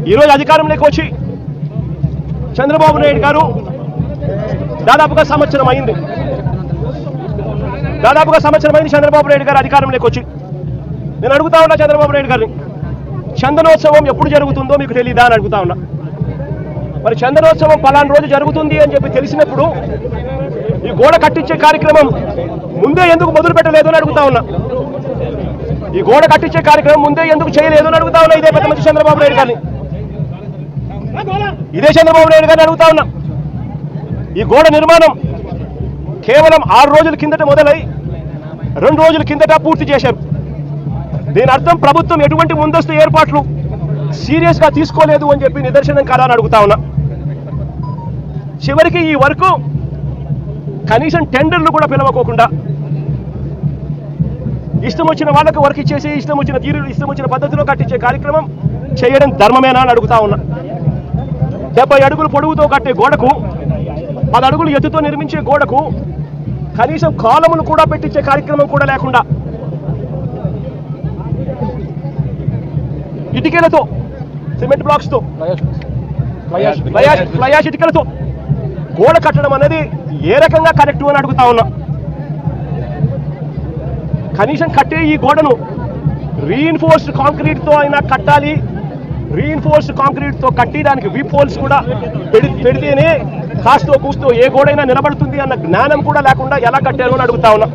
ఈరోజు అధికారంలోకి వచ్చి చంద్రబాబు నాయుడు గారు దాదాపుగా సంవత్సరం అయింది. చంద్రబాబు నాయుడు గారు అధికారంలోకి వచ్చి. నేను అడుగుతా ఉన్నా చంద్రబాబు నాయుడు గారిని, చందనోత్సవం ఎప్పుడు జరుగుతుందో మీకు తెలియదా అని అడుగుతా ఉన్నా. మరి చందనోత్సవం పలానా రోజు జరుగుతుంది అని చెప్పి తెలిసినప్పుడు ఈ గోడ కట్టించే కార్యక్రమం ముందే ఎందుకు మొదలు పెట్టలేదు అని అడుగుతా ఉన్నా. ఈ గోడ కట్టించే కార్యక్రమం ముందే ఎందుకు చేయలేదు అని అడుగుతా ఉన్నా. ఇదే పెద్ద మంచి చంద్రబాబు నాయుడు గారిని అడుగుతా ఉన్నా. ఈ గోడ నిర్మాణం కేవలం 6 రోజుల కిందట మొదలై 2 రోజుల కిందట పూర్తి చేశారు. దీని అర్థం ప్రభుత్వం ఎటువంటి ముందస్తు ఏర్పాట్లు సీరియస్గా తీసుకోలేదు అని చెప్పి నిదర్శనం కాదా అని అడుగుతా ఉన్నా. చివరికి ఈ వర్క్ కనీసం టెండర్లు కూడా పిలవకోకుండా ఇష్టం వచ్చిన వాళ్ళకు వర్క్ ఇచ్చేసి ఇష్టం వచ్చిన పద్ధతిలో కట్టించే కార్యక్రమం చేయడం ధర్మమేనా అని అడుగుతా ఉన్నా. 70 అడుగులు పొడవుతో కట్టే గోడకు 10 అడుగులు ఎత్తుతో నిర్మించే గోడకు కనీసం కాలములు కూడా పెట్టించే కార్యక్రమం కూడా లేకుండా ఇటుకలతో, సిమెంట్ బ్లాక్స్తో, ఫ్లయాష్ ఇటుకలతో గోడ కట్టడం అనేది ఏ రకంగా కరెక్ట్ అని అడుగుతా ఉన్నా. కనీసం కట్టే ఈ గోడను రీఇన్ఫోర్స్డ్ కాంక్రీట్తో అయినా కట్టాలి. రీఇన్ఫోర్స్డ్ కాంక్రీట్తో కట్టి దానికి వీప్ హోల్స్ కూడా పెడితేనే కాస్తో కూస్తో ఏ గోడైనా నిలబడుతుంది అన్న జ్ఞానం కూడా లేకుండా ఎలా కట్టారు అని అడుగుతా ఉన్నా.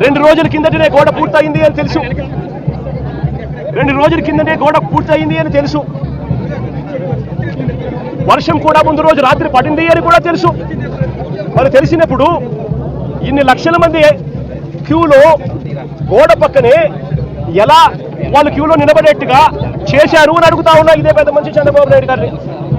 2 రోజుల కిందటనే గోడ పూర్తయింది అని తెలుసు. 2 రోజుల కిందనే గోడ పూర్తయింది అని తెలుసు. వర్షం కూడా ముందు రోజు రాత్రి పడింది అని కూడా తెలుసు. మరి తెలిసినప్పుడు ఇన్ని లక్షల మంది క్యూలో గోడ పక్కనే ఎలా వాళ్ళు క్యూలో నిలబడేట్టుగా చేశారు అని అడుగుతా ఉన్నా. ఇదే పెద్ద మంచి చంద్రబాబు నాయుడు గారిని.